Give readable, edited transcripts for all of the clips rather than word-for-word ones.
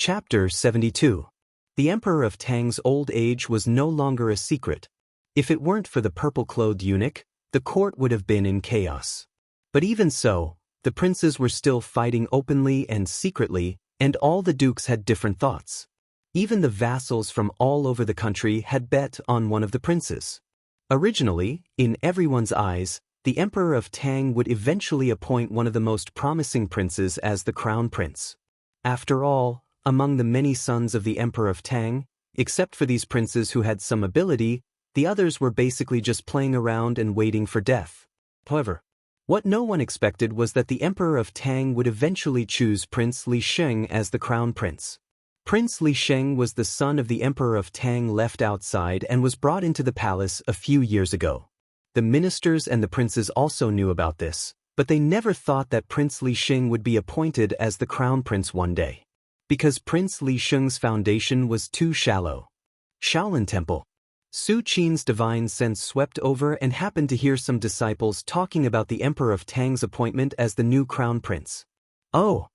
Chapter 72. The Emperor of Tang's old age was no longer a secret. If it weren't for the purple-clothed eunuch, the court would have been in chaos. But even so, the princes were still fighting openly and secretly, and all the dukes had different thoughts. Even the vassals from all over the country had bet on one of the princes. Originally, in everyone's eyes, the Emperor of Tang would eventually appoint one of the most promising princes as the crown prince. After all, among the many sons of the Emperor of Tang, except for these princes who had some ability, the others were basically just playing around and waiting for death. However, what no one expected was that the Emperor of Tang would eventually choose Prince Li Sheng as the crown prince. Prince Li Sheng was the son of the Emperor of Tang left outside and was brought into the palace a few years ago. The ministers and the princes also knew about this, but they never thought that Prince Li Sheng would be appointed as the crown prince one day. Because Prince Li Sheng's foundation was too shallow. Shaolin Temple. Su Qin's divine sense swept over and happened to hear some disciples talking about the Emperor of Tang's appointment as the new crown prince. Oh!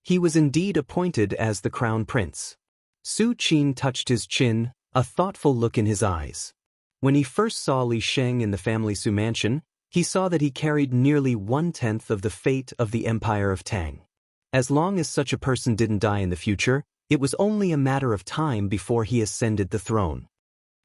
He was indeed appointed as the crown prince. Su Qin touched his chin, a thoughtful look in his eyes. When he first saw Li Sheng in the family Su mansion, he saw that he carried nearly 1/10 of the fate of the Empire of Tang. As long as such a person didn't die in the future, it was only a matter of time before he ascended the throne.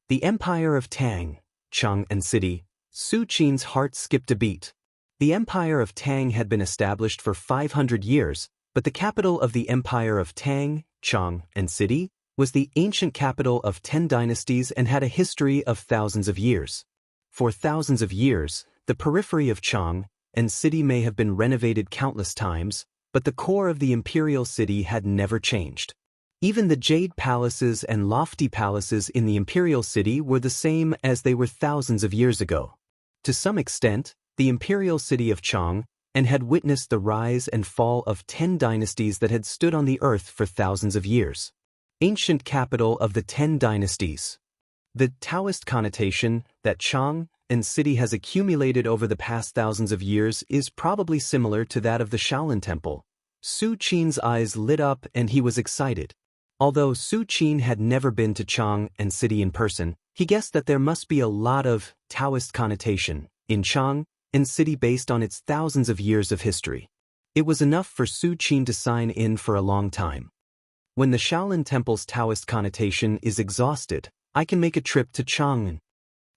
The Empire of Tang, Chang and City. Su Qin's heart skipped a beat. The Empire of Tang had been established for 500 years, but the capital of the Empire of Tang, Chang and City, was the ancient capital of 10 dynasties and had a history of thousands of years. For thousands of years, the periphery of Chang and City may have been renovated countless times, but the core of the imperial city had never changed. Even the jade palaces and lofty palaces in the imperial city were the same as they were thousands of years ago. To some extent, the imperial city of Chang and had witnessed the rise and fall of 10 dynasties that had stood on the earth for thousands of years. Ancient capital of the 10 dynasties. The Taoist connotation that Chang and City has accumulated over the past thousands of years is probably similar to that of the Shaolin Temple. Su Qin's eyes lit up and he was excited. Although Su Qin had never been to Chang and City in person, he guessed that there must be a lot of Taoist connotation in Chang and City based on its thousands of years of history. It was enough for Su Qin to sign in for a long time. When the Shaolin Temple's Taoist connotation is exhausted, I can make a trip to Chang'an.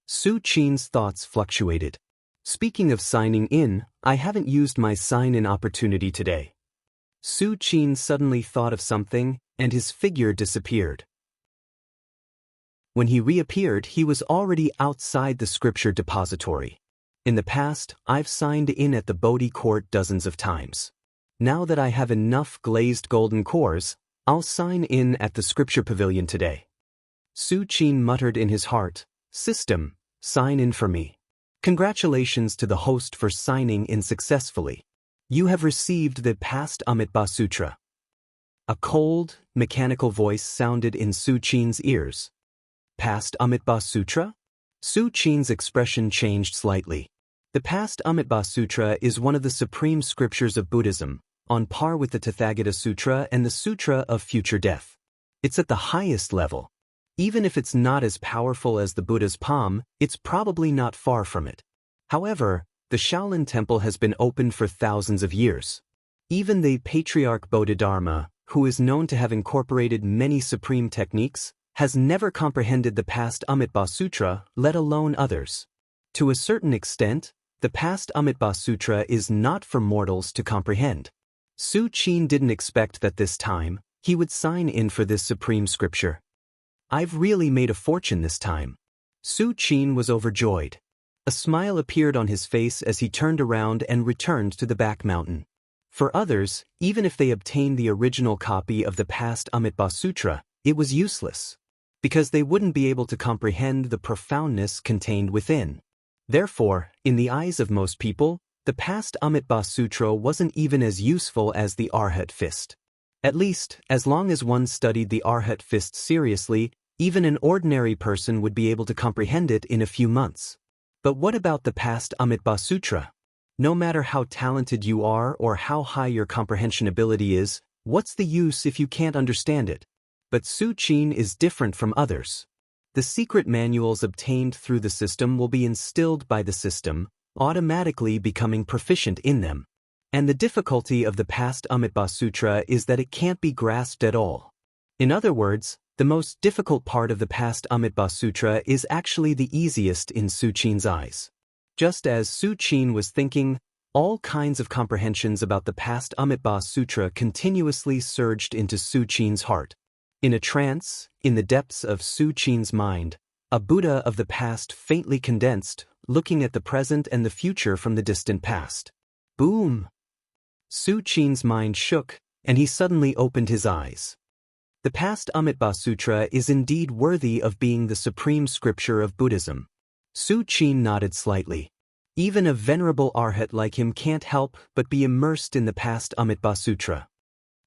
Su Qin's thoughts fluctuated. Speaking of signing in, I haven't used my sign-in opportunity today. Su Qin suddenly thought of something, and his figure disappeared. When he reappeared, he was already outside the scripture depository. In the past, I've signed in at the Bodhi court dozens of times. Now that I have enough glazed golden cores, I'll sign in at the scripture pavilion today. Su Qin muttered in his heart, "System, sign in for me. Congratulations to the host for signing in successfully. You have received the past Amitabha Sutra." A cold, mechanical voice sounded in Su Qin's ears. Past Amitabha Sutra? Su Qin's expression changed slightly. The past Amitabha Sutra is one of the supreme scriptures of Buddhism, on par with the Tathagata Sutra and the Sutra of Future Death. It's at the highest level. Even if it's not as powerful as the Buddha's palm, it's probably not far from it. However, the Shaolin Temple has been open for thousands of years. Even the Patriarch Bodhidharma, who is known to have incorporated many supreme techniques, has never comprehended the past Amitabha Sutra, let alone others. To a certain extent, the past Amitabha Sutra is not for mortals to comprehend. Su Qin didn't expect that this time, he would sign in for this supreme scripture. I've really made a fortune this time. Su Qin was overjoyed. A smile appeared on his face as he turned around and returned to the back mountain. For others, even if they obtained the original copy of the past Amitabha Sutra, it was useless, because they wouldn't be able to comprehend the profoundness contained within. Therefore, in the eyes of most people, the past Amitabha Sutra wasn't even as useful as the Arhat Fist. At least, as long as one studied the Arhat Fist seriously, even an ordinary person would be able to comprehend it in a few months. But what about the past Amitabha Sutra? No matter how talented you are or how high your comprehension ability is, What's the use if you can't understand it? But Su Qin is different from others. The secret manuals obtained through the system will be instilled by the system, automatically becoming proficient in them. And the difficulty of the past Amitabha Sutra is that it can't be grasped at all. In other words, the most difficult part of the past Amitabha Sutra is actually the easiest in Su Qin's eyes. Just as Su Qin was thinking, all kinds of comprehensions about the past Amitabha Sutra continuously surged into Su Qin's heart. In a trance, in the depths of Su Qin's mind, a Buddha of the past faintly condensed, looking at the present and the future from the distant past. Boom! Su Qin's mind shook, and he suddenly opened his eyes. The past Amitabha Sutra is indeed worthy of being the supreme scripture of Buddhism. Su Qin nodded slightly. Even a venerable arhat like him can't help but be immersed in the past Amitabha Sutra.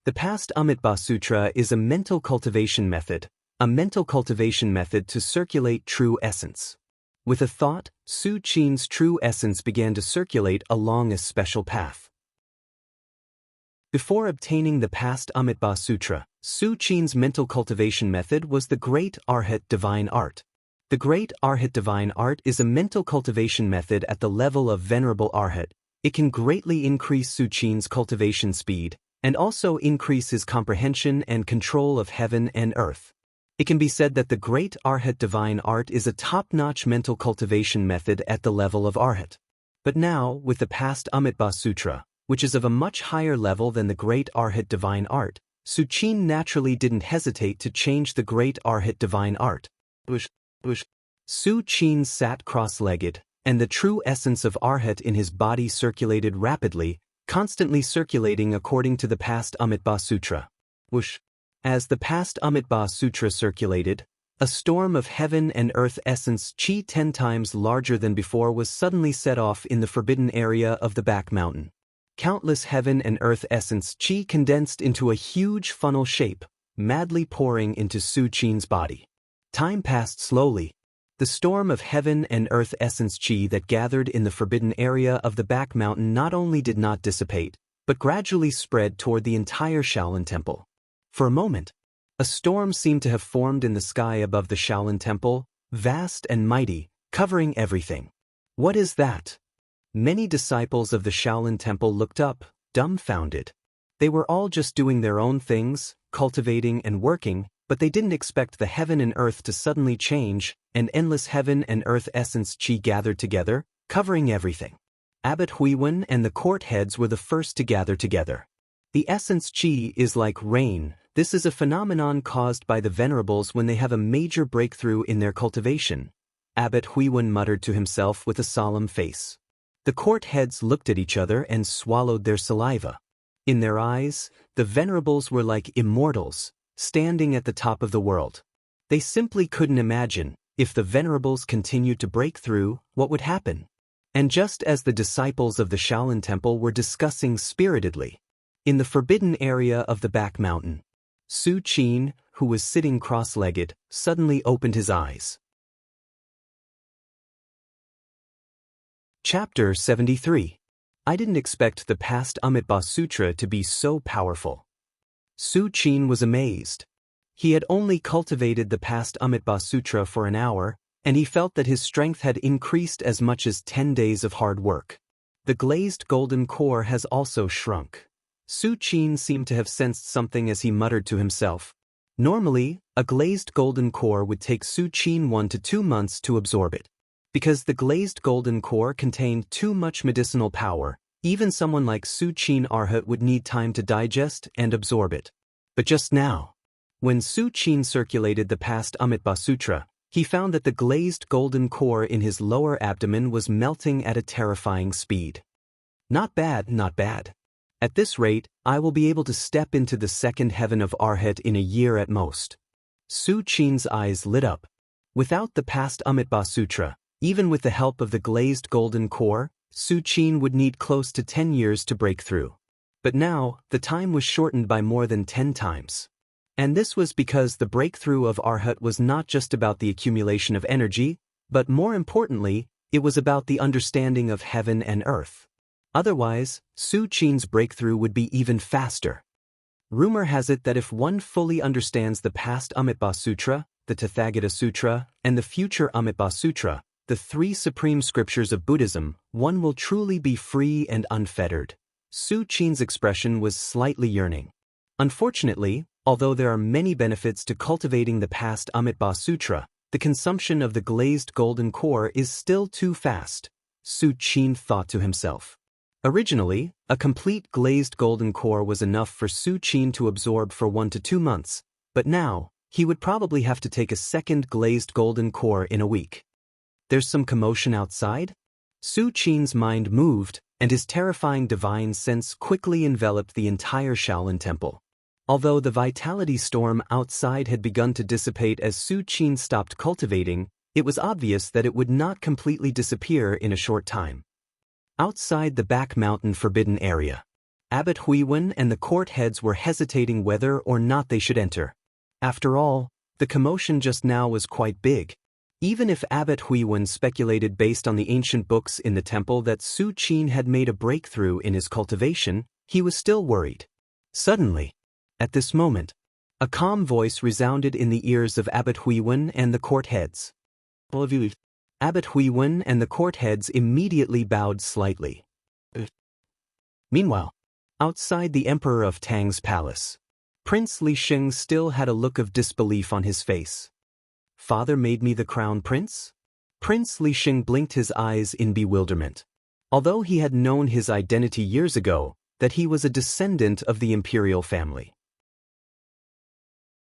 The past Amitabha Sutra is a mental cultivation method to circulate true essence. With a thought, Su Qin's true essence began to circulate along a special path. Before obtaining the past Amitabha Sutra, Su Qin's mental cultivation method was the Great Arhat Divine Art. The Great Arhat Divine Art is a mental cultivation method at the level of Venerable Arhat. It can greatly increase Su Qin's cultivation speed, and also increase his comprehension and control of heaven and earth. It can be said that the Great Arhat Divine Art is a top-notch mental cultivation method at the level of Arhat. But now, with the past Amitabha Sutra, which is of a much higher level than the Great Arhat Divine Art, Su Qin naturally didn't hesitate to change the Great Arhat Divine Art. Su Qin sat cross-legged, and the true essence of Arhat in his body circulated rapidly, constantly circulating according to the past Amitabha Sutra. As the past Amitabha Sutra circulated, a storm of heaven and earth essence chi 10 times larger than before was suddenly set off in the forbidden area of the back mountain. Countless heaven and earth essence chi condensed into a huge funnel shape, madly pouring into Su Qin's body. Time passed slowly. The storm of heaven and earth essence chi that gathered in the forbidden area of the back mountain not only did not dissipate, but gradually spread toward the entire Shaolin Temple. For a moment, a storm seemed to have formed in the sky above the Shaolin Temple, vast and mighty, covering everything. What is that? Many disciples of the Shaolin Temple looked up, dumbfounded. They were all just doing their own things, cultivating and working, but they didn't expect the heaven and earth to suddenly change, and endless heaven and earth essence chi gathered together, covering everything. Abbot Huiwen and the court heads were the first to gather together. The essence chi is like rain. This is a phenomenon caused by the venerables when they have a major breakthrough in their cultivation. Abbot Huiwen muttered to himself with a solemn face. The court heads looked at each other and swallowed their saliva. In their eyes, the venerables were like immortals, standing at the top of the world. They simply couldn't imagine, if the venerables continued to break through, what would happen. And just as the disciples of the Shaolin Temple were discussing spiritedly, in the forbidden area of the back mountain, Su Qin, who was sitting cross-legged, suddenly opened his eyes. Chapter 73. I didn't expect the past Amitabha Sutra to be so powerful. Su Qin was amazed. He had only cultivated the past Amitabha Sutra for an hour, and he felt that his strength had increased as much as 10 days of hard work. The glazed golden core has also shrunk. Su Qin seemed to have sensed something as he muttered to himself. Normally, a glazed golden core would take Su Qin 1 to 2 months to absorb it. Because the glazed golden core contained too much medicinal power, even someone like Su Qin Arhat would need time to digest and absorb it. But just now, when Su Qin circulated the past Amitabha Sutra, he found that the glazed golden core in his lower abdomen was melting at a terrifying speed. Not bad, not bad. At this rate, I will be able to step into the second heaven of Arhat in a year at most. Su Qin's eyes lit up. Without the past Amitabha Sutra, even with the help of the glazed golden core, Su Qin would need close to 10 years to break through. But now, the time was shortened by more than 10 times. And this was because the breakthrough of Arhat was not just about the accumulation of energy, but more importantly, it was about the understanding of heaven and earth. Otherwise, Su Qin's breakthrough would be even faster. Rumor has it that if one fully understands the past Amitabha Sutra, the Tathagata Sutra, and the future Amitabha Sutra, the three supreme scriptures of Buddhism, one will truly be free and unfettered. Su Qin's expression was slightly yearning. Unfortunately, although there are many benefits to cultivating the past Amitabha Sutra, the consumption of the glazed golden core is still too fast, Su Qin thought to himself. Originally, a complete glazed golden core was enough for Su Qin to absorb for 1 to 2 months, but now, he would probably have to take a second glazed golden core in a week. There's some commotion outside? Su Qin's mind moved, and his terrifying divine sense quickly enveloped the entire Shaolin Temple. Although the vitality storm outside had begun to dissipate as Su Qin stopped cultivating, it was obvious that it would not completely disappear in a short time. Outside the back mountain forbidden area, Abbot Huiwen and the court heads were hesitating whether or not they should enter. After all, the commotion just now was quite big. Even if Abbot Huiwen speculated based on the ancient books in the temple that Su Qin had made a breakthrough in his cultivation, he was still worried. Suddenly, at this moment, a calm voice resounded in the ears of Abbot Huiwen and the court heads. Abbot Huiwen and the court heads immediately bowed slightly. Meanwhile, outside the Emperor of Tang's palace, Prince Lixing still had a look of disbelief on his face. Father made me the crown prince? Prince Lixing blinked his eyes in bewilderment. Although he had known his identity years ago, that he was a descendant of the imperial family.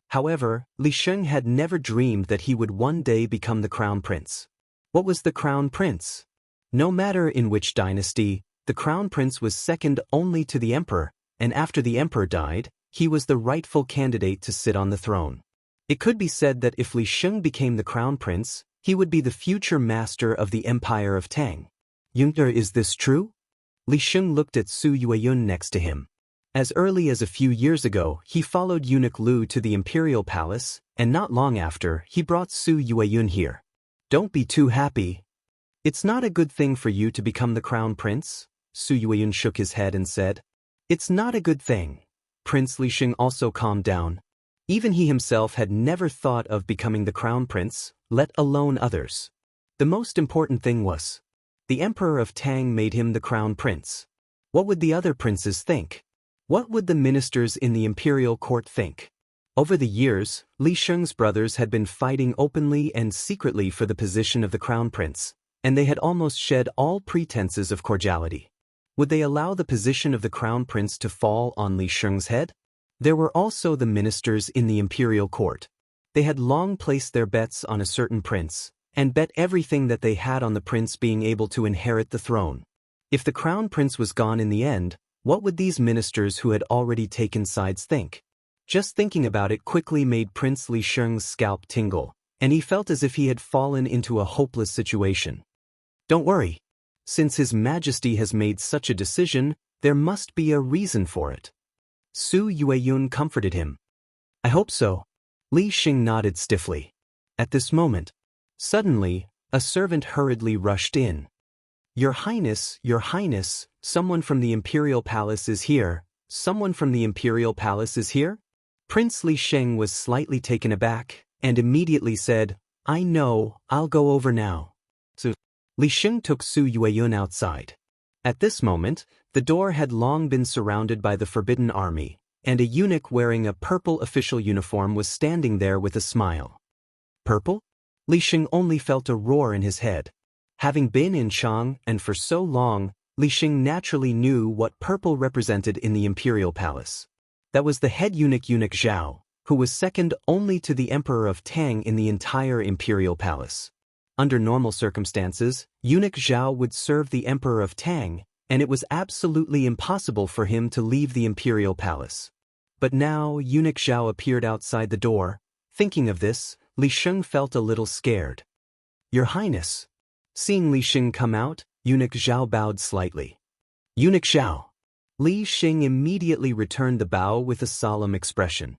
However, Lixing had never dreamed that he would one day become the crown prince. What was the crown prince? No matter in which dynasty, the crown prince was second only to the emperor, and after the emperor died, he was the rightful candidate to sit on the throne. It could be said that if Lixing became the crown prince, he would be the future master of the Empire of Tang. Yunter, is this true? Lixing looked at Su Yueyun next to him. As early as a few years ago, he followed eunuch Lu to the imperial palace, and not long after, he brought Su Yueyun here. Don't be too happy. It's not a good thing for you to become the crown prince, Su Yueyun shook his head and said. It's not a good thing. Prince Lixing also calmed down. Even he himself had never thought of becoming the crown prince, let alone others. The most important thing was, the Emperor of Tang made him the crown prince. What would the other princes think? What would the ministers in the imperial court think? Over the years, Lixing's brothers had been fighting openly and secretly for the position of the crown prince, and they had almost shed all pretenses of cordiality. Would they allow the position of the crown prince to fall on Lixing's head? There were also the ministers in the imperial court. They had long placed their bets on a certain prince, and bet everything that they had on the prince being able to inherit the throne. If the crown prince was gone in the end, what would these ministers who had already taken sides think? Just thinking about it quickly made Prince Lixing's scalp tingle, and he felt as if he had fallen into a hopeless situation. Don't worry. Since His Majesty has made such a decision, there must be a reason for it. Su Yueyun comforted him. I hope so. Lixing nodded stiffly. At this moment, suddenly, a servant hurriedly rushed in. Your Highness, someone from the imperial palace is here. Someone from the imperial palace is here? Prince Lixing was slightly taken aback, and immediately said, I know, I'll go over now. So, Lixing took Su Yueyun outside. At this moment, the door had long been surrounded by the Forbidden Army, and a eunuch wearing a purple official uniform was standing there with a smile. Purple? Lixing only felt a roar in his head. Having been in Shang and for so long, Lixing naturally knew what purple represented in the imperial palace. That was the head eunuch Zhao, who was second only to the Emperor of Tang in the entire imperial palace. Under normal circumstances, eunuch Zhao would serve the Emperor of Tang, and it was absolutely impossible for him to leave the imperial palace. But now eunuch Zhao appeared outside the door. Thinking of this, Lixing felt a little scared. Your Highness. Seeing Lixing come out, eunuch Zhao bowed slightly. Eunuch Zhao. Lixing immediately returned the bow with a solemn expression.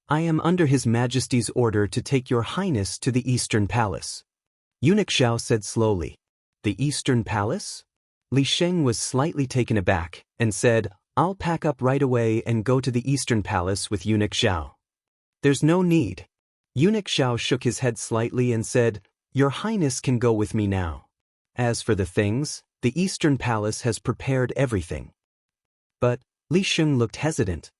I am under His Majesty's order to take your Highness to the Eastern Palace. Eunuch Zhao said slowly. The Eastern Palace? Lixing was slightly taken aback, and said, I'll pack up right away and go to the Eastern Palace with Eunuch Xiao. There's no need. Eunuch Xiao shook his head slightly and said, Your Highness can go with me now. As for the things, the Eastern Palace has prepared everything. But Li Sheng looked hesitant.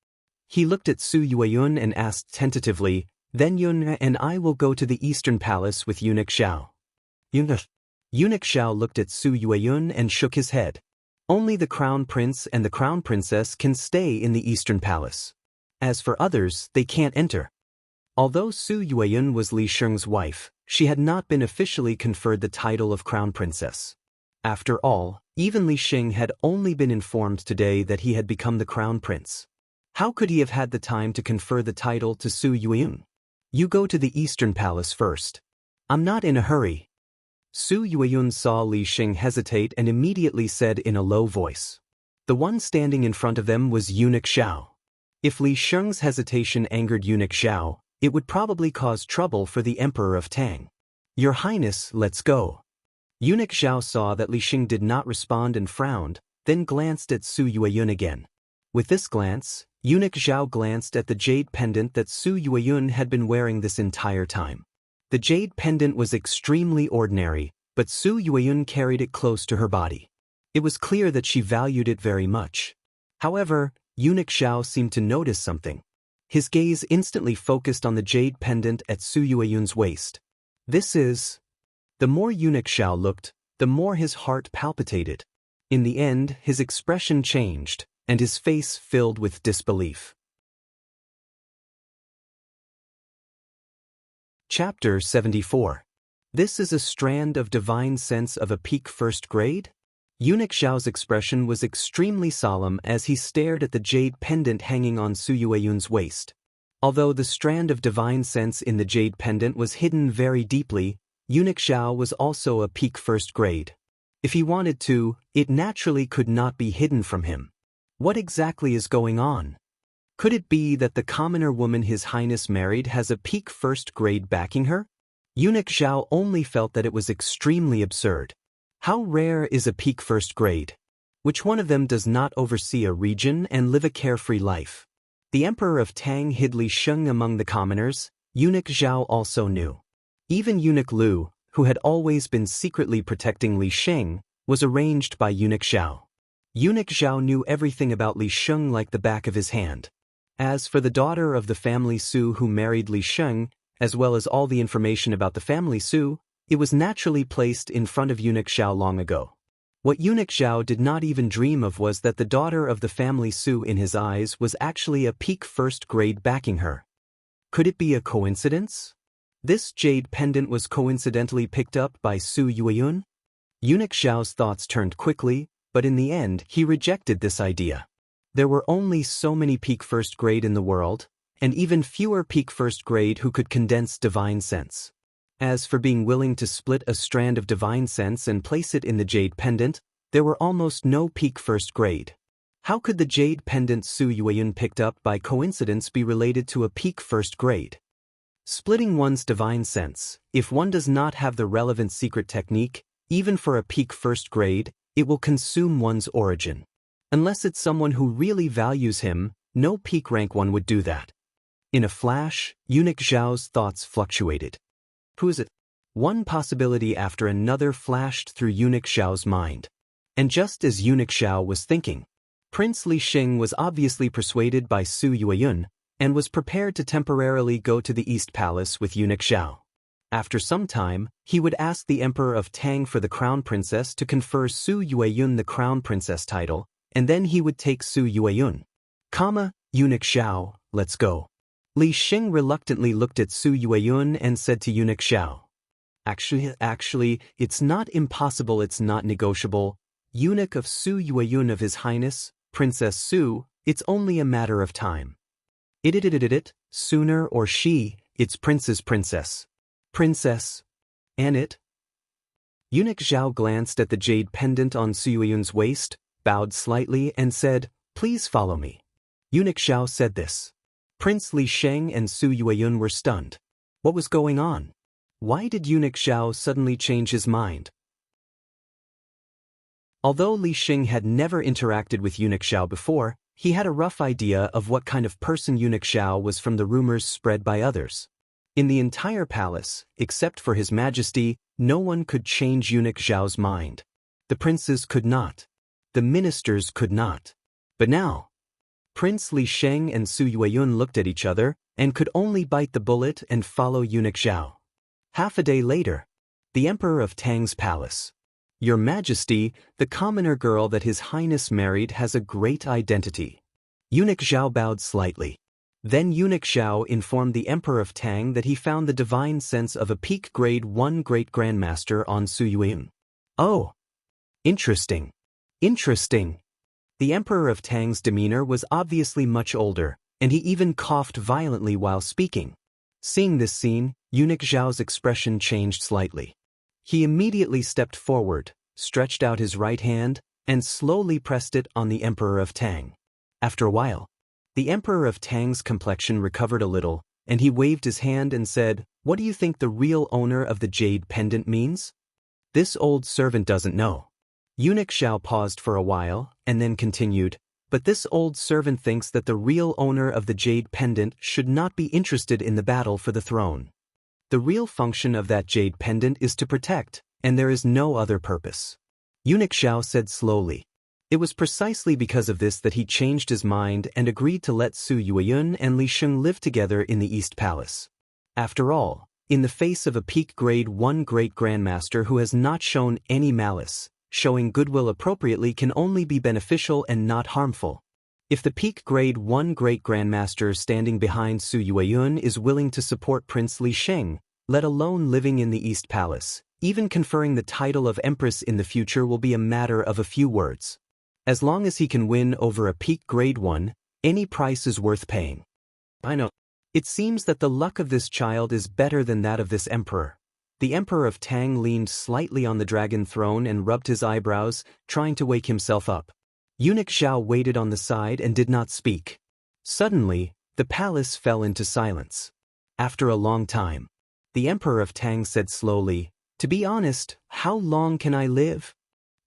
He looked at Su Yueyun and asked tentatively, Then Yun and I will go to the Eastern Palace with Eunuch Xiao. Eunuch Xiao looked at Su Yueyun and shook his head. Only the Crown Prince and the Crown Princess can stay in the Eastern Palace. As for others, they can't enter. Although Su Yueyun was Li Sheng's wife, she had not been officially conferred the title of Crown Princess. After all, even Li Sheng had only been informed today that he had become the Crown Prince. How could he have had the time to confer the title to Su Yueyun? You go to the Eastern Palace first. I'm not in a hurry. Su Yueyun saw Li Sheng hesitate and immediately said in a low voice. The one standing in front of them was Eunuch Xiao. If Li Sheng's hesitation angered Eunuch Xiao, it would probably cause trouble for the Emperor of Tang. Your Highness, let's go. Eunuch Xiao saw that Li Sheng did not respond and frowned, then glanced at Su Yueyun again. With this glance, Eunuch Xiao glanced at the jade pendant that Su Yueyun had been wearing this entire time. The jade pendant was extremely ordinary, but Su Yueyun carried it close to her body. It was clear that she valued it very much. However, Eunuch Xiao seemed to notice something. His gaze instantly focused on the jade pendant at Su Yueyun's waist. This is... The more Eunuch Xiao looked, the more his heart palpitated. In the end, his expression changed, and his face filled with disbelief. Chapter 74. This is a strand of divine sense of a peak first grade? Eunuch Xiao's expression was extremely solemn as he stared at the jade pendant hanging on Su Yueyun's waist. Although the strand of divine sense in the jade pendant was hidden very deeply, Eunuch Xiao was also a peak first grade. If he wanted to, it naturally could not be hidden from him. What exactly is going on? Could it be that the commoner woman His Highness married has a peak first grade backing her? Eunuch Xiao only felt that it was extremely absurd. How rare is a peak first grade? Which one of them does not oversee a region and live a carefree life? The Emperor of Tang hid Li Sheng among the commoners. Eunuch Xiao also knew. Even Eunuch Lu, who had always been secretly protecting Li Sheng, was arranged by Eunuch Xiao. Eunuch Xiao knew everything about Li Sheng like the back of his hand. As for the daughter of the family Su who married Li Sheng, as well as all the information about the family Su, it was naturally placed in front of Eunuch Xiao long ago. What Eunuch Xiao did not even dream of was that the daughter of the family Su in his eyes was actually a peak first grade backing her. Could it be a coincidence? This jade pendant was coincidentally picked up by Su Yueyun? Eunuch Xiao's thoughts turned quickly, but in the end he rejected this idea. There were only so many peak first grade in the world, and even fewer peak first grade who could condense divine sense. As for being willing to split a strand of divine sense and place it in the jade pendant, there were almost no peak first grade. How could the jade pendant Su Yueyun picked up by coincidence be related to a peak first grade? Splitting one's divine sense, if one does not have the relevant secret technique, even for a peak first grade, it will consume one's origin. Unless it's someone who really values him, no peak rank one would do that. In a flash, Eunuch Xiao's thoughts fluctuated. Who is it? One possibility after another flashed through Eunuch Xiao's mind. And just as Eunuch Xiao was thinking, Prince Li Sheng was obviously persuaded by Su Yueyun, and was prepared to temporarily go to the East Palace with Eunuch Xiao. After some time, he would ask the Emperor of Tang for the Crown Princess to confer Su Yueyun the Crown Princess title, and then he would take Su Yueyun. Eunuch Xiao, let's go. Li Sheng reluctantly looked at Su Yueyun and said to Eunuch Xiao. Actually, it's not impossible, it's not negotiable. Eunuch of Su Yueyun of His Highness, Princess Su, it's only a matter of time. Sooner or she, it's Princess. Princess. And it? Eunuch Xiao glanced at the jade pendant on Su Yueyun's waist, bowed slightly and said, Please follow me. Eunuch Xiao said this. Prince Li Sheng and Su Yueyun were stunned. What was going on? Why did Eunuch Xiao suddenly change his mind? Although Li Sheng had never interacted with Eunuch Xiao before, he had a rough idea of what kind of person Eunuch Xiao was from the rumors spread by others. In the entire palace, except for His Majesty, no one could change Eunuch Xiao's mind. The princes could not. The ministers could not. But now, Prince Li Sheng and Su Yueyun looked at each other and could only bite the bullet and follow Eunuch Xiao. Half a day later, the Emperor of Tang's palace. Your Majesty, the commoner girl that His Highness married has a great identity. Eunuch Xiao bowed slightly. Then Eunuch Xiao informed the Emperor of Tang that he found the divine sense of a peak grade 1 great grandmaster on Su Yueyun. Oh! Interesting. Interesting. The Emperor of Tang's demeanor was obviously much older, and he even coughed violently while speaking. Seeing this scene, Eunuch Xiao's expression changed slightly. He immediately stepped forward, stretched out his right hand, and slowly pressed it on the Emperor of Tang. After a while, the Emperor of Tang's complexion recovered a little, and he waved his hand and said, "What do you think the real owner of the jade pendant means?" "This old servant doesn't know." Eunuch Xiao paused for a while, and then continued, "But this old servant thinks that the real owner of the jade pendant should not be interested in the battle for the throne. The real function of that jade pendant is to protect, and there is no other purpose." Eunuch Xiao said slowly. It was precisely because of this that he changed his mind and agreed to let Su Yueyun and Li Sheng live together in the East Palace. After all, in the face of a peak grade 1 great grandmaster who has not shown any malice, showing goodwill appropriately can only be beneficial and not harmful. If the peak grade 1 great grandmaster standing behind Su Yueyun is willing to support Prince Li Sheng, let alone living in the East Palace, even conferring the title of Empress in the future will be a matter of a few words. As long as he can win over a peak grade 1, any price is worth paying. I know. It seems that the luck of this child is better than that of this emperor. The Emperor of Tang leaned slightly on the dragon throne and rubbed his eyebrows, trying to wake himself up. Eunuch Xiao waited on the side and did not speak. Suddenly, the palace fell into silence. After a long time, the Emperor of Tang said slowly, "To be honest, how long can I live?"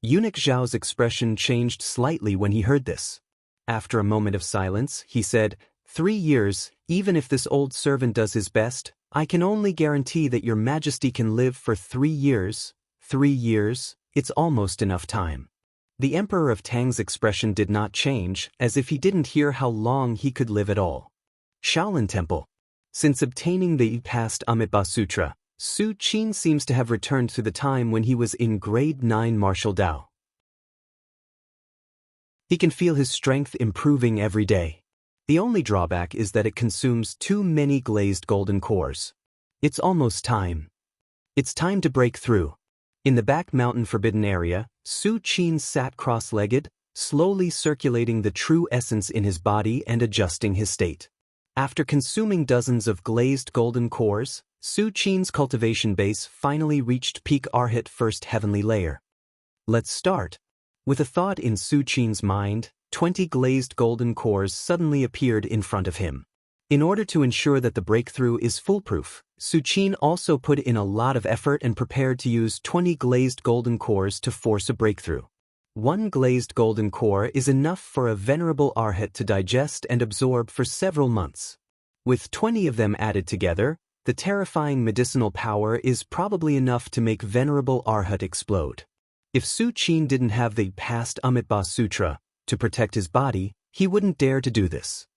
Eunuch Xiao's expression changed slightly when he heard this. After a moment of silence, he said, 3 years, even if this old servant does his best, I can only guarantee that your Majesty can live for 3 years. 3 years, it's almost enough time." The Emperor of Tang's expression did not change, as if he didn't hear how long he could live at all. Shaolin Temple. Since obtaining the past Amitabha Sutra, Su Qin seems to have returned to the time when he was in grade 9 martial Dao. He can feel his strength improving every day. The only drawback is that it consumes too many glazed golden cores. It's almost time. It's time to break through. In the back mountain forbidden area, Su Qin sat cross-legged, slowly circulating the true essence in his body and adjusting his state. After consuming dozens of glazed golden cores, Su Qin's cultivation base finally reached peak Arhat first heavenly layer. Let's start. With a thought in Su Qin's mind, 20 glazed golden cores suddenly appeared in front of him. In order to ensure that the breakthrough is foolproof, Su Qin also put in a lot of effort and prepared to use 20 glazed golden cores to force a breakthrough. 1 glazed golden core is enough for a venerable Arhat to digest and absorb for several months. With 20 of them added together, the terrifying medicinal power is probably enough to make venerable Arhat explode. If Su Qin didn't have the past Amitabha Sutra to protect his body, he wouldn't dare to do this.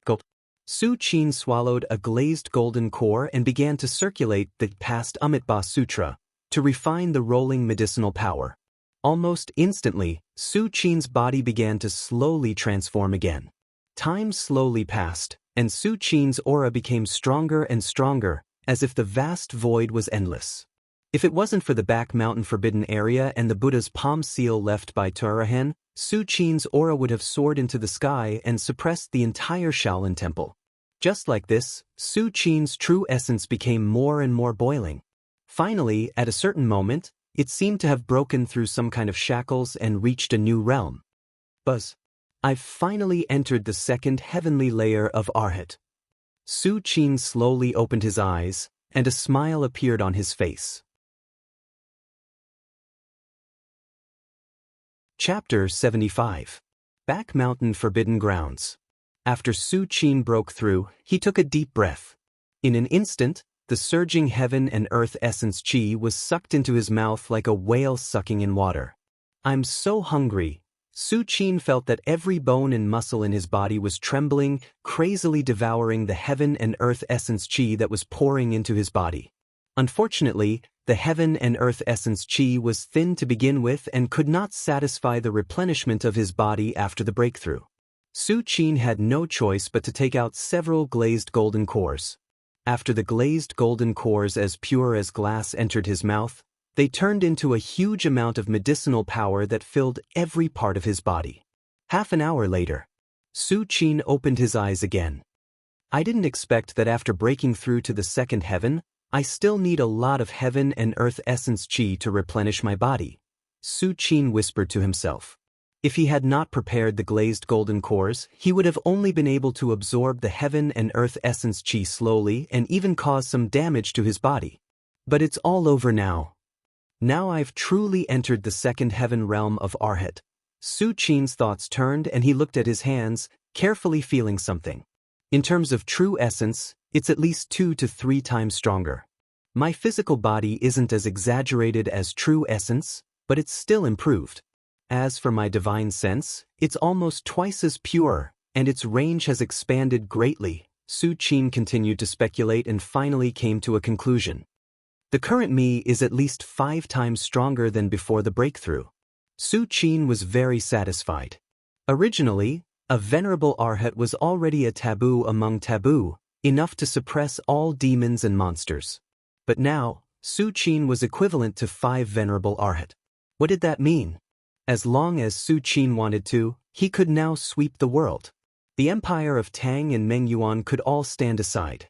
Gulp. Su Qin swallowed a glazed golden core and began to circulate the past Amitabha Sutra to refine the rolling medicinal power. Almost instantly, Su Qin's body began to slowly transform again. Time slowly passed, and Su Qin's aura became stronger and stronger, as if the vast void was endless. If it wasn't for the back mountain forbidden area and the Buddha's palm seal left by Turahan, Su Qin's aura would have soared into the sky and suppressed the entire Shaolin Temple. Just like this, Su Qin's true essence became more and more boiling. Finally, at a certain moment, it seemed to have broken through some kind of shackles and reached a new realm. Buzz. I've finally entered the second heavenly layer of Arhat. Su Qin slowly opened his eyes, and a smile appeared on his face. Chapter 75. Back Mountain Forbidden Grounds. After Su Qin broke through, he took a deep breath. In an instant, the surging heaven and earth essence qi was sucked into his mouth like a whale sucking in water. I'm so hungry. Su Qin felt that every bone and muscle in his body was trembling, crazily devouring the heaven and earth essence qi that was pouring into his body. Unfortunately, the heaven and earth essence qi was thin to begin with and could not satisfy the replenishment of his body after the breakthrough. Su Qin had no choice but to take out several glazed golden cores. After the glazed golden cores as pure as glass entered his mouth, they turned into a huge amount of medicinal power that filled every part of his body. Half an hour later, Su Qin opened his eyes again. I didn't expect that after breaking through to the second heaven, I still need a lot of heaven and earth essence qi to replenish my body, Su Qin whispered to himself. If he had not prepared the glazed golden cores, he would have only been able to absorb the heaven and earth essence qi slowly and even cause some damage to his body. But it's all over now. Now I've truly entered the second heaven realm of Arhat. Su Qin's thoughts turned and he looked at his hands, carefully feeling something. In terms of true essence, it's at least 2 to 3 times stronger. My physical body isn't as exaggerated as true essence, but it's still improved. As for my divine sense, it's almost twice as pure, and its range has expanded greatly. Su Qin continued to speculate and finally came to a conclusion. The current me is at least 5 times stronger than before the breakthrough. Su Qin was very satisfied. Originally, a venerable Arhat was already a taboo among taboo, enough to suppress all demons and monsters. But now, Su Qin was equivalent to 5 venerable Arhat. What did that mean? As long as Su Qin wanted to, he could now sweep the world. The empire of Tang and Mengyuan could all stand aside.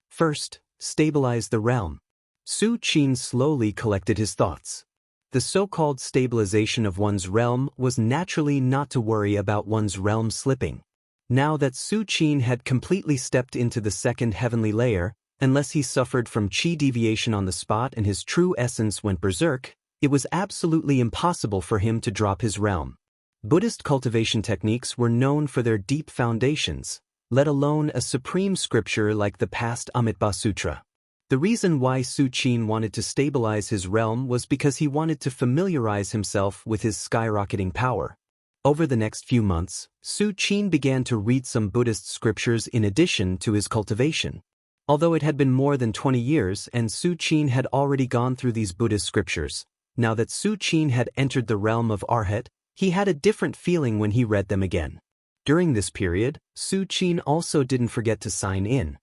First, stabilize the realm. Su Qin slowly collected his thoughts. The so-called stabilization of one's realm was naturally not to worry about one's realm slipping. Now that Su Qin had completely stepped into the second heavenly layer, unless he suffered from qi deviation on the spot and his true essence went berserk, it was absolutely impossible for him to drop his realm. Buddhist cultivation techniques were known for their deep foundations, let alone a supreme scripture like the past Amitabha Sutra. The reason why Su Qin wanted to stabilize his realm was because he wanted to familiarize himself with his skyrocketing power. Over the next few months, Su Qin began to read some Buddhist scriptures in addition to his cultivation. Although it had been more than 20 years and Su Qin had already gone through these Buddhist scriptures, now that Su Qin had entered the realm of Arhat, he had a different feeling when he read them again. During this period, Su Qin also didn't forget to sign in.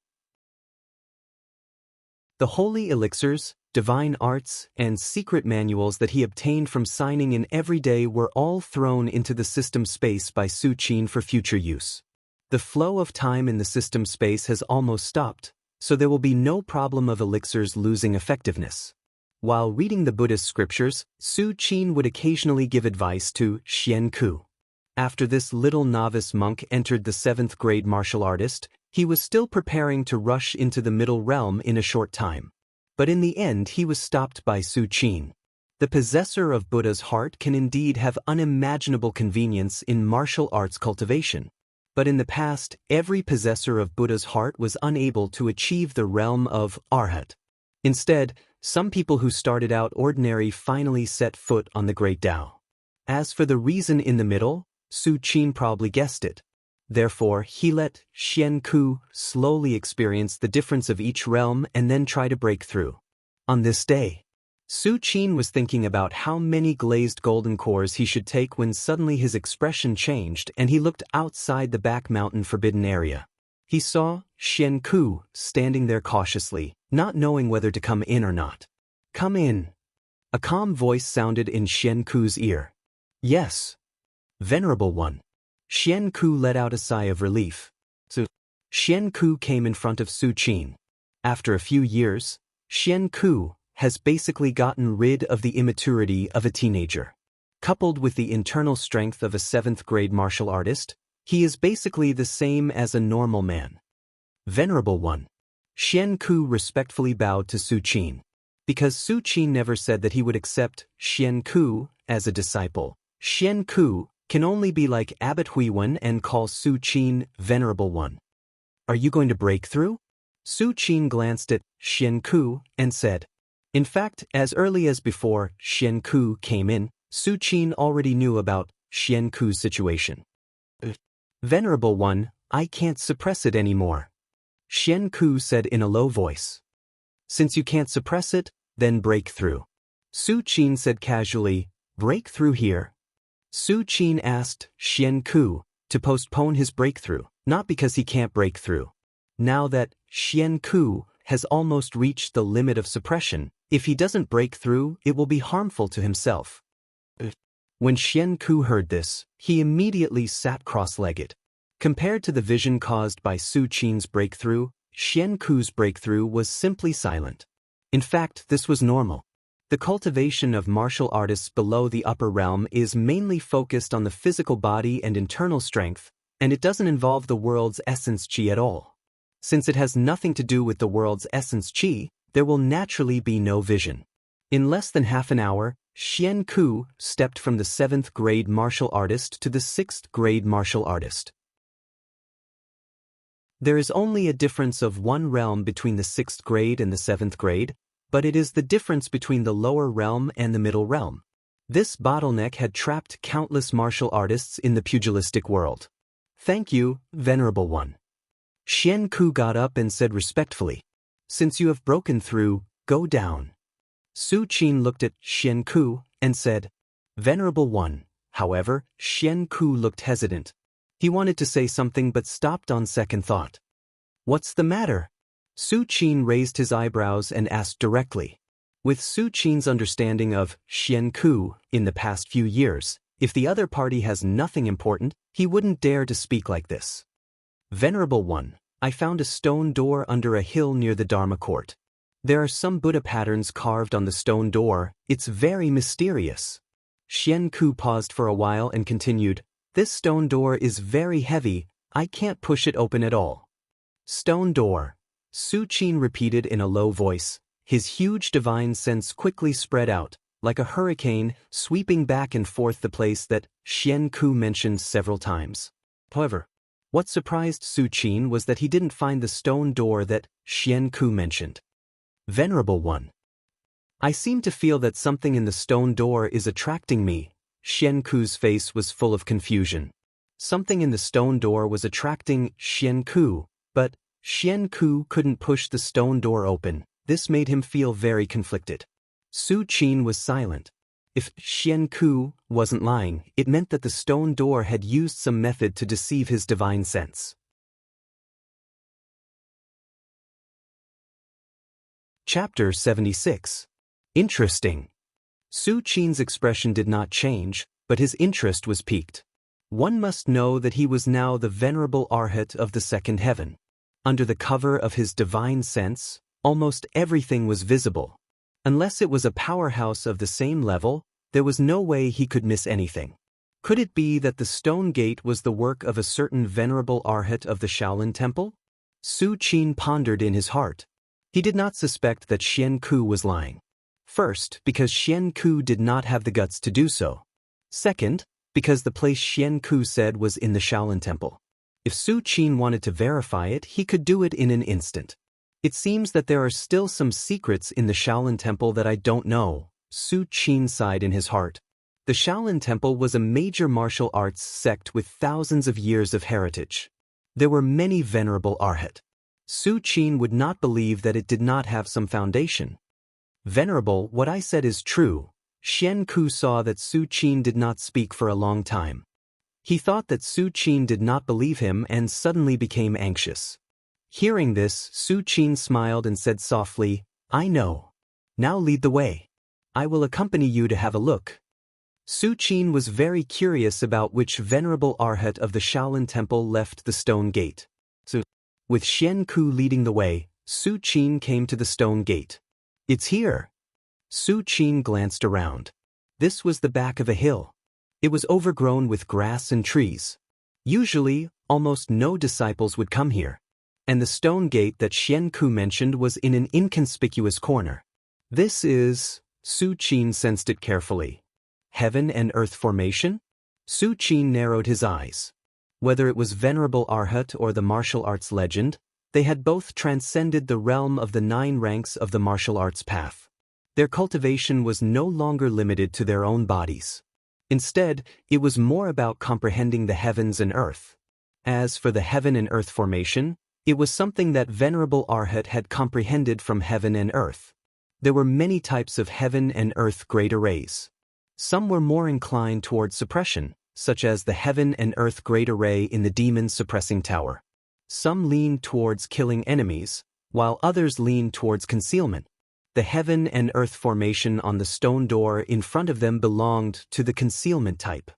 The holy elixirs, divine arts, and secret manuals that he obtained from signing in every day were all thrown into the system space by Su Qin for future use. The flow of time in the system space has almost stopped, so there will be no problem of elixirs losing effectiveness. While reading the Buddhist scriptures, Su Qin would occasionally give advice to Xianku. After this little novice monk entered the 7th grade martial artist, he was still preparing to rush into the middle realm in a short time. But in the end he was stopped by Su Qin. The possessor of Buddha's heart can indeed have unimaginable convenience in martial arts cultivation. But in the past, every possessor of Buddha's heart was unable to achieve the realm of Arhat. Instead, some people who started out ordinary finally set foot on the Great Tao. As for the reason in the middle, Su Qin probably guessed it. Therefore, he let Xianku slowly experience the difference of each realm and then try to break through. On this day, Su Qin was thinking about how many glazed golden cores he should take when suddenly his expression changed and he looked outside the back mountain forbidden area. He saw Xianku standing there cautiously, not knowing whether to come in or not. Come in. A calm voice sounded in Xianku's ear. Yes. Venerable one. Xianku let out a sigh of relief. So, Xianku came in front of Su Qin. After a few years, Xianku has basically gotten rid of the immaturity of a teenager. Coupled with the internal strength of a 7th grade martial artist, he is basically the same as a normal man. Venerable one. Xianku respectfully bowed to Su Qin. Because Su Qin never said that he would accept Xianku as a disciple, Xianku can only be like Abbot Huiwen and call Su Qin Venerable One. Are you going to break through? Su Qin glanced at Xianku and said. In fact, as early as before Xianku came in, Su Qin already knew about Xianku's situation. Venerable One, I can't suppress it anymore. Xianku said in a low voice. Since you can't suppress it, then break through. Su Qin said casually, break through here. Su Qin asked Xianku to postpone his breakthrough, not because he can't break through. Now that Xianku has almost reached the limit of suppression, if he doesn't break through, it will be harmful to himself. When Xianku heard this, he immediately sat cross-legged. Compared to the vision caused by Su Qin's breakthrough, Xianku's breakthrough was simply silent. In fact, this was normal. The cultivation of martial artists below the upper realm is mainly focused on the physical body and internal strength, and it doesn't involve the world's essence qi at all. Since it has nothing to do with the world's essence qi, there will naturally be no vision. In less than half an hour, Xianku stepped from the 7th grade martial artist to the 6th grade martial artist. There is only a difference of 1 realm between the 6th grade and the 7th grade, but it is the difference between the lower realm and the middle realm. This bottleneck had trapped countless martial artists in the pugilistic world. Thank you, Venerable One. Xianku got up and said respectfully, since you have broken through, go down. Su Qin looked at Xianku and said, Venerable One. However, Xianku looked hesitant. He wanted to say something but stopped on second thought. What's the matter? Su Qin raised his eyebrows and asked directly. With Su Qin's understanding of Xianku in the past few years, if the other party has nothing important, he wouldn't dare to speak like this. Venerable One, I found a stone door under a hill near the Dharma court. There are some Buddha patterns carved on the stone door. It's very mysterious. Xianku paused for a while and continued, this stone door is very heavy, I can't push it open at all. Stone door. Su Qin repeated in a low voice. His huge divine sense quickly spread out, like a hurricane, sweeping back and forth the place that Xianku mentioned several times. However, what surprised Su Qin was that he didn't find the stone door that Xianku mentioned. Venerable One. I seem to feel that something in the stone door is attracting me. Xianku's face was full of confusion. Something in the stone door was attracting Xianku, but Xianku couldn't push the stone door open. This made him feel very conflicted. Su Qin was silent. If Xianku wasn't lying, it meant that the stone door had used some method to deceive his divine sense. Chapter 76. Interesting. Su Qin's expression did not change, but his interest was piqued. One must know that he was now the venerable arhat of the second heaven. Under the cover of his divine sense, almost everything was visible. Unless it was a powerhouse of the same level, there was no way he could miss anything. Could it be that the stone gate was the work of a certain venerable arhat of the Shaolin temple? Su Qin pondered in his heart. He did not suspect that Xianku was lying. First, because Xianku did not have the guts to do so. Second, because the place Xianku said was in the Shaolin temple. If Su Qin wanted to verify it, he could do it in an instant. It seems that there are still some secrets in the Shaolin temple that I don't know, Su Qin sighed in his heart. The Shaolin temple was a major martial arts sect with thousands of years of heritage. There were many venerable arhat. Su Qin would not believe that it did not have some foundation. Venerable, what I said is true. Xianku saw that Su Qin did not speak for a long time. He thought that Su Qin did not believe him and suddenly became anxious. Hearing this, Su Qin smiled and said softly, I know. Now lead the way. I will accompany you to have a look. Su Qin was very curious about which venerable arhat of the Shaolin temple left the stone gate. So, with Xianku leading the way, Su Qin came to the stone gate. It's here. Su Qin glanced around. This was the back of a hill. It was overgrown with grass and trees. Usually, almost no disciples would come here. And the stone gate that Xianku mentioned was in an inconspicuous corner. This is, Su Qin sensed it carefully. Heaven and earth formation? Su Qin narrowed his eyes. Whether it was Venerable Arhat or the martial arts legend, they had both transcended the realm of the 9 ranks of the martial arts path. Their cultivation was no longer limited to their own bodies. Instead, it was more about comprehending the heavens and earth. As for the heaven and earth formation, it was something that Venerable Arhat had comprehended from heaven and earth. There were many types of heaven and earth great arrays. Some were more inclined toward suppression, such as the heaven and earth great array in the demon suppressing tower. Some leaned towards killing enemies, while others leaned towards concealment. The heaven and earth formation on the stone door in front of them belonged to the concealment type.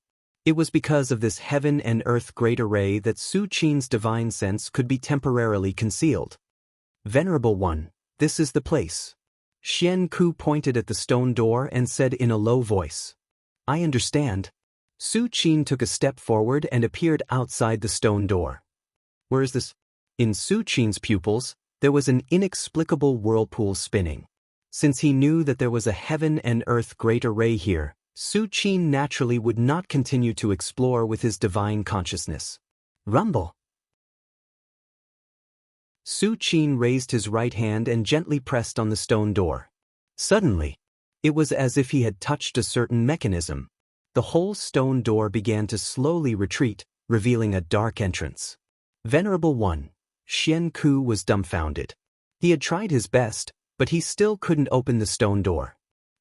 It was because of this heaven and earth great array that Su Qin's divine sense could be temporarily concealed. Venerable One, this is the place. Xian Ku pointed at the stone door and said in a low voice. I understand. Su Qin took a step forward and appeared outside the stone door. Where is this? In Su Qin's pupils, there was an inexplicable whirlpool spinning. Since he knew that there was a heaven and earth great array here, Su Qin naturally would not continue to explore with his divine consciousness. Rumble. Su Qin raised his right hand and gently pressed on the stone door. Suddenly, it was as if he had touched a certain mechanism. The whole stone door began to slowly retreat, revealing a dark entrance. Venerable One, Xian Ku was dumbfounded. He had tried his best, but he still couldn't open the stone door.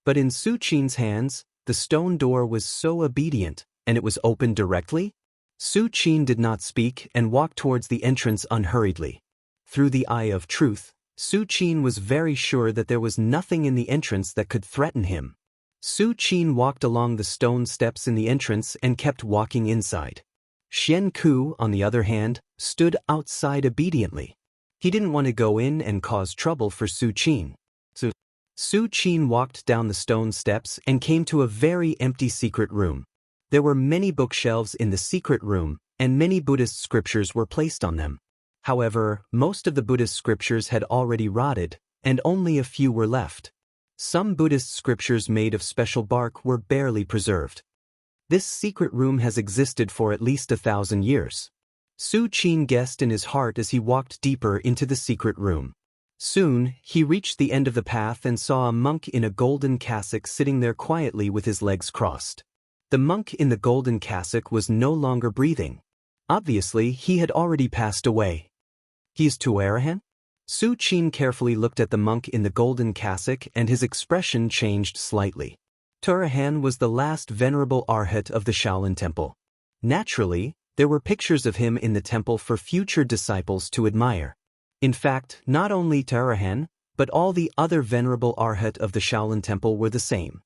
But in Su Qin's hands, the stone door was so obedient, and it was opened directly? Su Qin did not speak and walked towards the entrance unhurriedly. Through the eye of truth, Su Qin was very sure that there was nothing in the entrance that could threaten him. Su Qin walked along the stone steps in the entrance and kept walking inside. Xian Ku, on the other hand, stood outside obediently. He didn't want to go in and cause trouble for Su Qin. So, Su Qin walked down the stone steps and came to a very empty secret room. There were many bookshelves in the secret room, and many Buddhist scriptures were placed on them. However, most of the Buddhist scriptures had already rotted, and only a few were left. Some Buddhist scriptures made of special bark were barely preserved. This secret room has existed for at least 1,000 years. Su Qin guessed in his heart as he walked deeper into the secret room. Soon, he reached the end of the path and saw a monk in a golden cassock sitting there quietly with his legs crossed. The monk in the golden cassock was no longer breathing. Obviously, he had already passed away. He's Tuarahan? Su Qin carefully looked at the monk in the golden cassock and his expression changed slightly. Tuarahan was the last venerable arhat of the Shaolin Temple. Naturally, there were pictures of him in the temple for future disciples to admire. In fact, not only Tuarahan, but all the other venerable arhat of the Shaolin Temple were the same.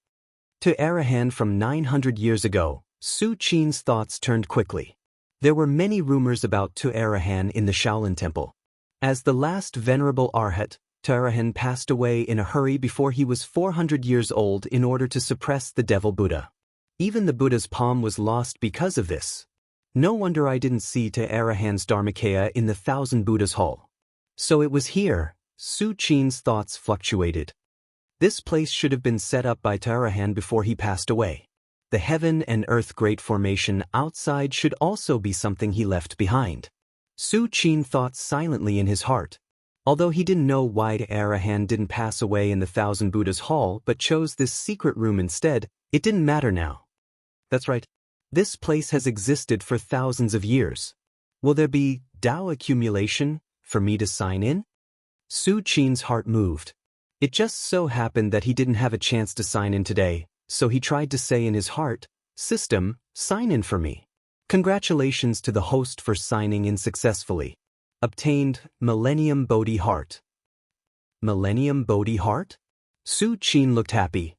Tuarahan from 900 years ago, Su Qin's thoughts turned quickly. There were many rumors about Tuarahan in the Shaolin Temple. As the last venerable arhat, Tuarahan passed away in a hurry before he was 400 years old in order to suppress the devil Buddha. Even the Buddha's palm was lost because of this. No wonder I didn't see Tuarahan's Dharmakaya in the 1,000 Buddhas hall. So it was here. Su Qin's thoughts fluctuated. This place should have been set up by Tuarahan before he passed away. The heaven and earth great formation outside should also be something he left behind. Su Qin thought silently in his heart. Although he didn't know why Tuarahan didn't pass away in the 1,000 Buddhas hall but chose this secret room instead, it didn't matter now. That's right. This place has existed for thousands of years. Will there be Dao accumulation for me to sign in? Su Qin's heart moved. It just so happened that he didn't have a chance to sign in today, so he tried to say in his heart, "System, sign in for me." Congratulations to the host for signing in successfully. Obtained Millennium Bodhi Heart. Millennium Bodhi Heart? Su Qin looked happy.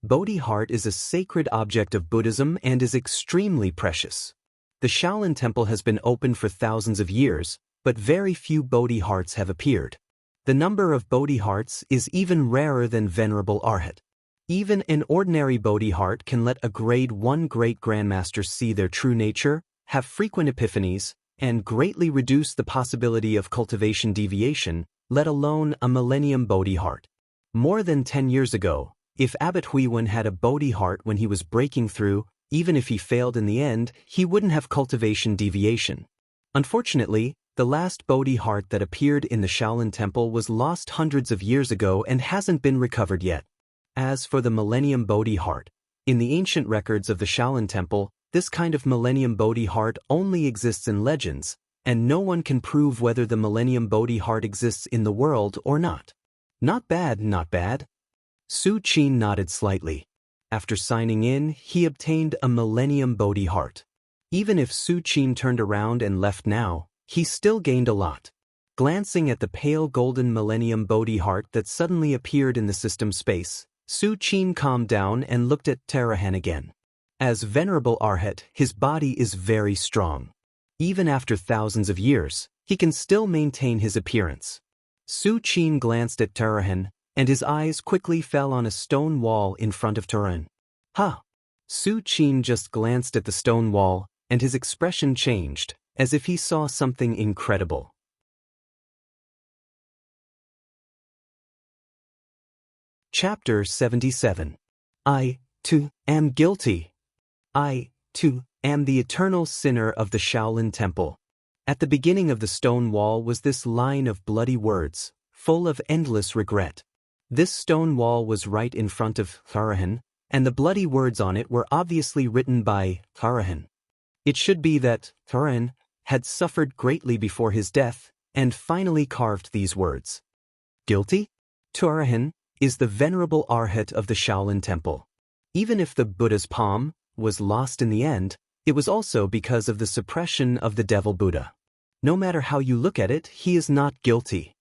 Bodhi Heart is a sacred object of Buddhism and is extremely precious. The Shaolin Temple has been open for thousands of years, but very few Bodhi Hearts have appeared. The number of Bodhi Hearts is even rarer than Venerable Arhat. Even an ordinary Bodhi Heart can let a Grade 1 Great Grandmaster see their true nature, have frequent epiphanies, and greatly reduce the possibility of cultivation deviation, let alone a Millennium Bodhi Heart. More than 10 years ago, If Abbot Huiwen had a Bodhi heart when he was breaking through, even if he failed in the end, he wouldn't have cultivation deviation. Unfortunately, the last Bodhi heart that appeared in the Shaolin Temple was lost hundreds of years ago and hasn't been recovered yet. As for the Millennium Bodhi heart, in the ancient records of the Shaolin Temple, this kind of Millennium Bodhi heart only exists in legends, and no one can prove whether the Millennium Bodhi heart exists in the world or not. Not bad, not bad. Su Qin nodded slightly. After signing in, he obtained a Millennium Bodhi heart. Even if Su Qin turned around and left now, he still gained a lot. Glancing at the pale golden Millennium Bodhi heart that suddenly appeared in the system space, Su Qin calmed down and looked at Tarahan again. As Venerable Arhat, his body is very strong. Even after thousands of years, he can still maintain his appearance. Su Qin glanced at Tarahan, and his eyes quickly fell on a stone wall in front of Tarahan. Huh! Su Qin just glanced at the stone wall, and his expression changed, as if he saw something incredible. Chapter 77. I, too, am guilty. I, too, am the eternal sinner of the Shaolin Temple. At the beginning of the stone wall was this line of bloody words, full of endless regret. This stone wall was right in front of Tarahan, and the bloody words on it were obviously written by Tarahan. It should be that Tarahan had suffered greatly before his death, and finally carved these words. Guilty? Tarahan is the Venerable Arhat of the Shaolin Temple. Even if the Buddha's palm was lost in the end, it was also because of the suppression of the Devil Buddha. No matter how you look at it, he is not guilty.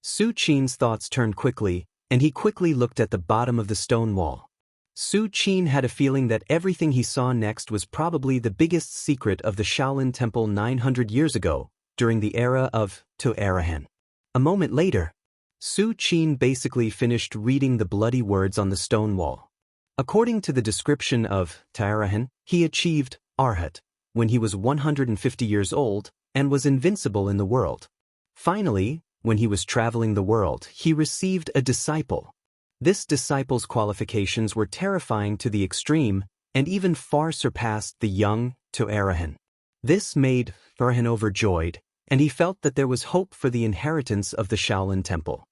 Su Qin's thoughts turned quickly, and he quickly looked at the bottom of the stone wall. Su Qin had a feeling that everything he saw next was probably the biggest secret of the Shaolin Temple 900 years ago, during the era of Tarahan. A moment later, Su Qin basically finished reading the bloody words on the stone wall. According to the description of Tarahan, he achieved Arhat when he was 150 years old and was invincible in the world. Finally, when he was traveling the world, he received a disciple. This disciple's qualifications were terrifying to the extreme and even far surpassed the young Tarahan. This made Tarahan overjoyed, and he felt that there was hope for the inheritance of the Shaolin Temple.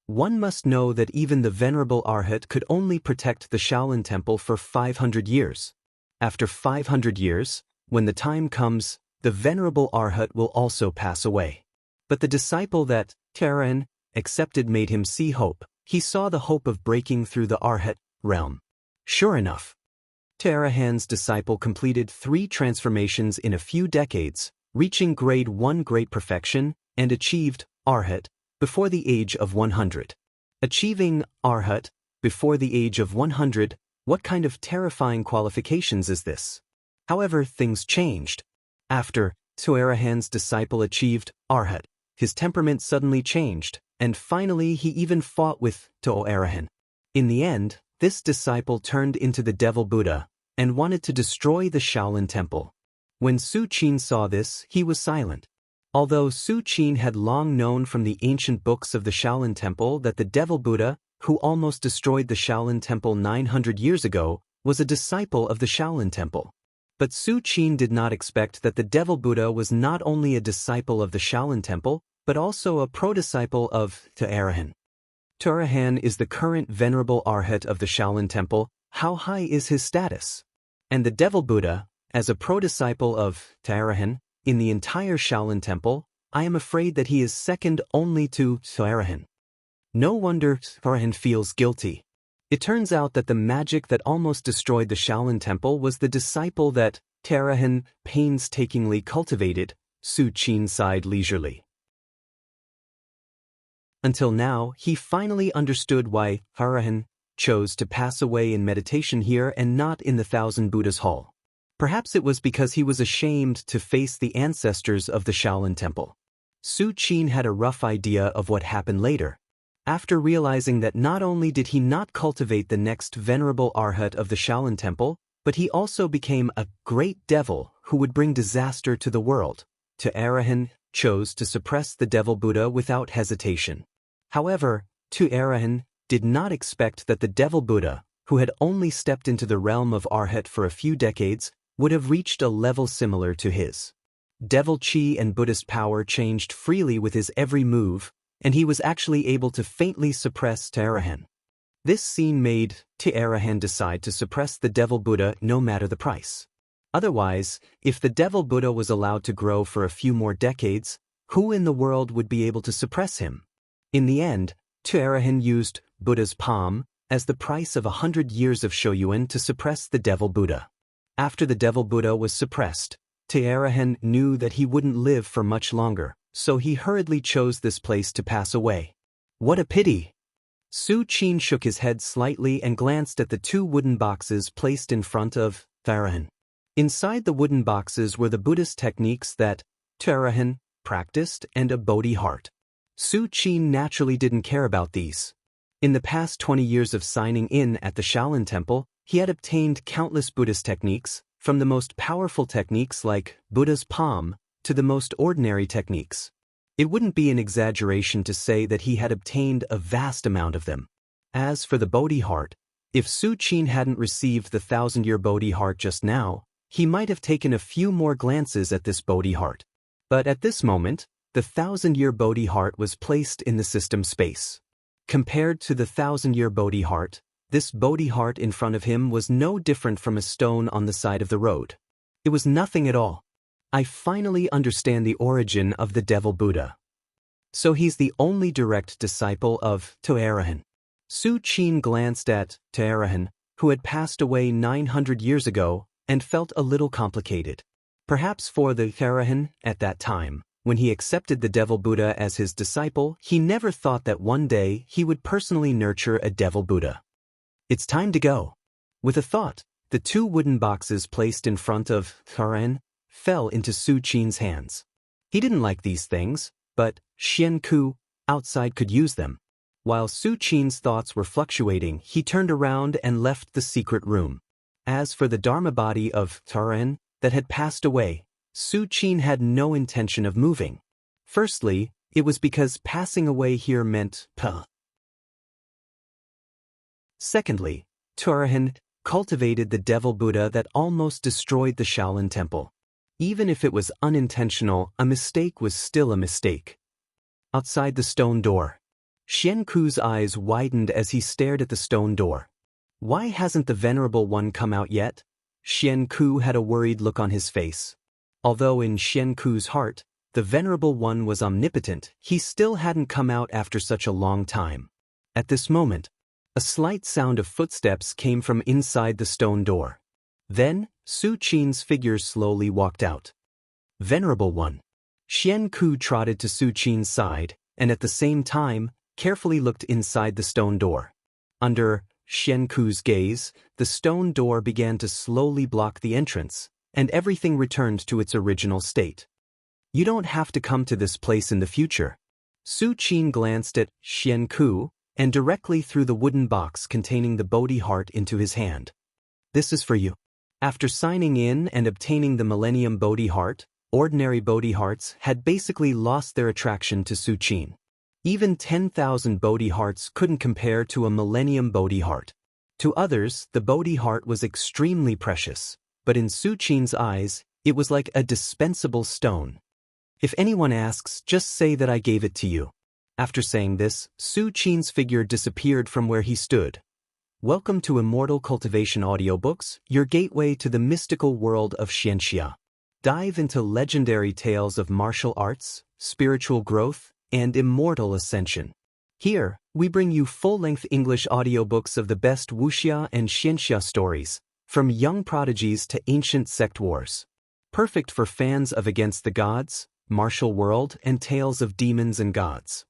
One must know that even the Venerable Arhat could only protect the Shaolin Temple for 500 years. After 500 years, when the time comes, the Venerable Arhat will also pass away. But the disciple that Tarahan accepted made him see hope. He saw the hope of breaking through the Arhat realm. Sure enough, Tarahan's disciple completed 3 transformations in a few decades, reaching grade 1 great perfection, and achieved Arhat before the age of 100. Achieving Arhat before the age of 100, what kind of terrifying qualifications is this? However, things changed. After Tarahan's disciple achieved Arhat, his temperament suddenly changed, and finally he even fought with Tarahan. In the end, this disciple turned into the Devil Buddha and wanted to destroy the Shaolin Temple. When Su Qin saw this, he was silent. Although Su Qin had long known from the ancient books of the Shaolin Temple that the Devil Buddha, who almost destroyed the Shaolin Temple 900 years ago, was a disciple of the Shaolin Temple. But Su Qin did not expect that the Devil Buddha was not only a disciple of the Shaolin Temple, but also a pro-disciple of Tarahan. Tarahan is the current Venerable Arhat of the Shaolin Temple. How high is his status? And the Devil Buddha, as a pro-disciple of Tarahan, in the entire Shaolin Temple, I am afraid that he is second only to Tarahan. No wonder Tarahan feels guilty. It turns out that the magic that almost destroyed the Shaolin Temple was the disciple that Tarahan painstakingly cultivated. Su Qin sighed leisurely. Until now, he finally understood why Tarahan chose to pass away in meditation here and not in the Thousand Buddhas Hall. Perhaps it was because he was ashamed to face the ancestors of the Shaolin Temple. Su Qin had a rough idea of what happened later. After realizing that not only did he not cultivate the next Venerable Arhat of the Shaolin Temple, but he also became a great devil who would bring disaster to the world, Tarahan chose to suppress the Devil Buddha without hesitation. However, Tarahan did not expect that the Devil Buddha, who had only stepped into the realm of Arhat for a few decades, would have reached a level similar to his. Devil Chi and Buddhist power changed freely with his every move, and he was actually able to faintly suppress Tearahan. This scene made Tearahan decide to suppress the Devil Buddha no matter the price. Otherwise, if the Devil Buddha was allowed to grow for a few more decades, who in the world would be able to suppress him? In the end, Tearahan used Buddha's palm as the price of 100 years of Shoyuan to suppress the Devil Buddha. After the Devil Buddha was suppressed, Tearahan knew that he wouldn't live for much longer, so he hurriedly chose this place to pass away. What a pity! Su Qin shook his head slightly and glanced at the two wooden boxes placed in front of Tearahan. Inside the wooden boxes were the Buddhist techniques that Tearahan practiced and a Bodhi heart. Su Qin naturally didn't care about these. In the past 20 years of signing in at the Shaolin Temple, he had obtained countless Buddhist techniques, from the most powerful techniques like Buddha's palm to the most ordinary techniques. It wouldn't be an exaggeration to say that he had obtained a vast amount of them. As for the Bodhi heart, if Su Qin hadn't received the 1,000-year Bodhi heart just now, he might have taken a few more glances at this Bodhi heart. But at this moment, the 1,000-year Bodhi heart was placed in the system space. Compared to the 1,000-year Bodhi heart, this Bodhi heart in front of him was no different from a stone on the side of the road. It was nothing at all. I finally understand the origin of the Devil Buddha. So he's the only direct disciple of Tearahan. Su Qin glanced at Tearahan, who had passed away 900 years ago, and felt a little complicated. Perhaps for the Tearahan at that time, when he accepted the Devil Buddha as his disciple, he never thought that one day he would personally nurture a Devil Buddha. It's time to go. With a thought, the two wooden boxes placed in front of Tearahan fell into Su Qin's hands. He didn't like these things, but Xian Ku outside could use them. While Su Qin's thoughts were fluctuating, he turned around and left the secret room. As for the Dharma body of Tearahan that had passed away, Su Qin had no intention of moving. Firstly, it was because passing away here meant puh. Secondly, Tearahan cultivated the Devil Buddha that almost destroyed the Shaolin Temple. Even if it was unintentional, a mistake was still a mistake. Outside the stone door, Xian Ku's eyes widened as he stared at the stone door. Why hasn't the Venerable One come out yet? Xian Ku had a worried look on his face. Although in Xian Ku's heart, the Venerable One was omnipotent, he still hadn't come out after such a long time. At this moment, a slight sound of footsteps came from inside the stone door. Then, Su Qin's figure slowly walked out. Venerable One. Xian Ku trotted to Su Qin's side, and at the same time, carefully looked inside the stone door. Under Xian Ku's gaze, the stone door began to slowly block the entrance, and everything returned to its original state. You don't have to come to this place in the future. Su Qin glanced at Xian Ku, and directly threw the wooden box containing the Bodhi heart into his hand. This is for you. After signing in and obtaining the Millennium Bodhi heart, ordinary Bodhi hearts had basically lost their attraction to Su Qin. Even 10,000 Bodhi hearts couldn't compare to a Millennium Bodhi heart. To others, the Bodhi heart was extremely precious, but in Su Qin's eyes, it was like a dispensable stone. If anyone asks, just say that I gave it to you. After saying this, Su Qin's figure disappeared from where he stood. Welcome to Immortal Cultivation Audiobooks, your gateway to the mystical world of Xianxia. Dive into legendary tales of martial arts, spiritual growth, and immortal ascension. Here, we bring you full-length English audiobooks of the best Wuxia and Xianxia stories, from young prodigies to ancient sect wars. Perfect for fans of Against the Gods, martial world, and tales of demons and gods.